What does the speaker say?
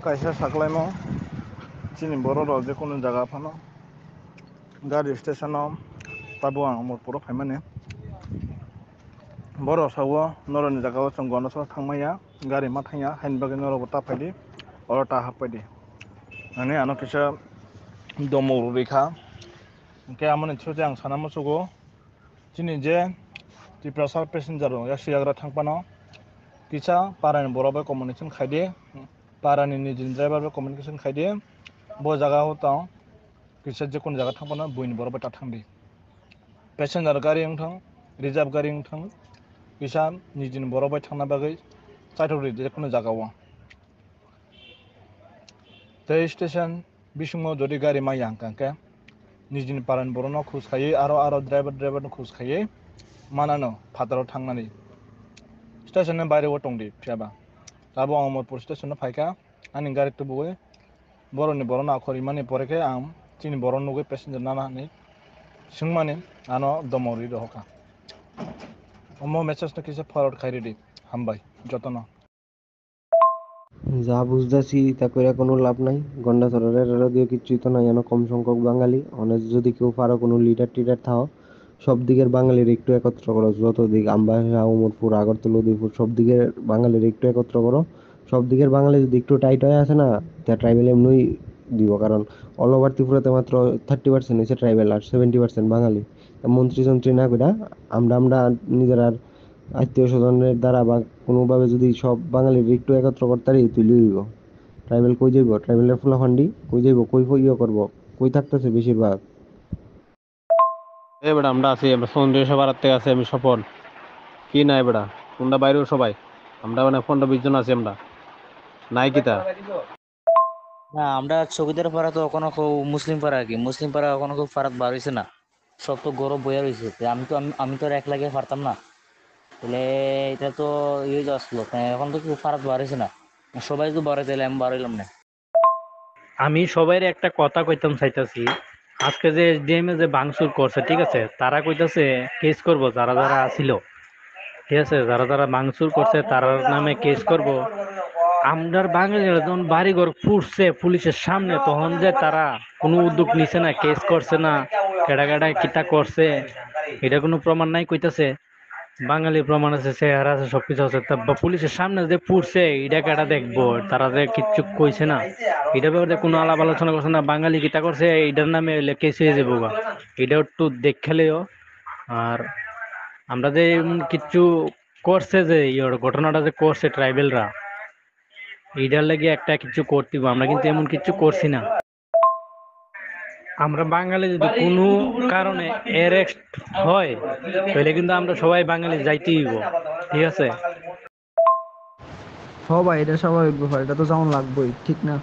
kaisa saklaimo chini borok je kono jaga phano gari station o tabo ang puro phaimani borok sago noroni jaga o chong gono so thangmaya gari ma thanya hain bagui norok ta phaidi oro ta happaidi ani ano kisa domo rikha ke amoni chuje ang sanamo sugo chini je tiprasar passenger o yaksiyagra thangpano kisa parani borok bai communication khaidi parani nijin driver bai communication khaidi bo jaga o tong kisa je kono jaga thangpano buini borok bai ta thangdi passenger gari wngthang reserve gari wngthang kisa nijin borok bai thangna bagui chaithokri je kono jaga o tei station bisingo jodi gari maya hangkangke nijini parani borok no khoj khaiui aro driver no khoj khaiui manano phataro thangnani station ni baire o tongdi phiaba tabo Amorpur station no phaika ani gari tubui boroni borok no akhor imani poreke ang chini borok nugui passenger nanani singmani ano domori rohoka omo message no kisa forward khairidi hambai jotono যা বুঝতেছি তা কইরা কোনো লাভ নাই গন্ডাছড়ার দিয়ে কিছুই তো নাই এনো কম সংখ্যক বাঙালি অনেক যদি কেউ পারো কোনো লিডার টিডার থাও সব দিকের বাঙালির একটু একত্র করো যত দিক আমবাসা উমরপুর আগরতলা উদয়পুর সব দিকের বাঙালির একটু একত্র করো সব দিকের বাঙালি যদি একটু টাইট হয়ে আসে না তা ট্রাইবেল এমনই দিব কারণ অল ওভার ত্রিপুরাতে মাত্র 30% হচ্ছে ট্রাইবেল আর 70% বাঙালি মন্ত্রী যন্ত্রী না কইরা আমরা নিজের আর আত্মীয় স্বজনের দ্বারা বা কোনোভাবে যদি সব বাঙালির একটু একত্র করতে পারি তুই লইব ট্রাইবেল কই যাইব ট্রাইবেলের ফুলাফান্ডি কই যাইব কই ইয়ে করবো কই থাকতেছে বেশিরভাগ বেটা আমরা আছি আমরা সন্দেহ সবার থেকে আছে আমি সফল কি নাই বেটা তোমরা বাইরেও সবাই আমরা মানে 15-20 জন আছি আমরা নাই কিতা না আমরা চৌকিদার পাড়া তো এখনো খুব মুসলিম পাড়া আর কি মুসলিম পাড়া এখনো খুব ফারাক বার হয়েছে না সব তো গরম বইয়া রয়েছে আমি তো আর এক লাগে পারতাম না তাহলে এটা তো ইয়ে আসলো এখন তো খুব ফারাক বার হয়েছে না সবাই তো বাড়ে তাহলে আমি বাড়াইলাম না আমি সবাই একটা কথা কইতাম চাইতাছি আজকে যে এসডিএম এ যে ভাঙচুর করছে ঠিক আছে তারা কইতাছে কেস করব যারা যারা ছিল ঠিক আছে যারা যারা ভাঙচুর করছে তার নামে কেস করব আমরার বাঙালিরা যখন বাড়িঘর পুড়ছে পুলিশের সামনে তখন যে তারা কোনো উদ্যোগ নিছে না কেস করছে না কেডা কেডা কিতা করছে এটা কোনো প্রমাণ নাই কইতাছে বাঙালির প্রমাণ আছে চেহারা আছে সবকিছু আছে তা পুলিশের সামনে যে পুড়ছে এটা কেডা দেখবো তারা যে কিচ্ছু কইছে না এটা ব্যাপারে কোনো আলাপ আলোচনা করছে না বাঙালি কিতা করছে এটার নামে কেস হয়ে যাবো গা এটা একটু দেখলেও আর আমরা যে কিচ্ছু করছে যে ঘটনাটা যে করছে ট্রাইবেলরা এইটার লাগে একটা কিছু করতে আমরা কিন্তু এমন কিছু করছি না আমরা বাঙালি যদি কোনো কারণে অ্যারেস্ট হয় তাহলে কিন্তু আমরা সবাই বাঙালি যাইতেই হইব ঠিক আছে সবাই এটা স্বাভাবিক ব্যাপার এটা তো যেমন লাগবেই ঠিক না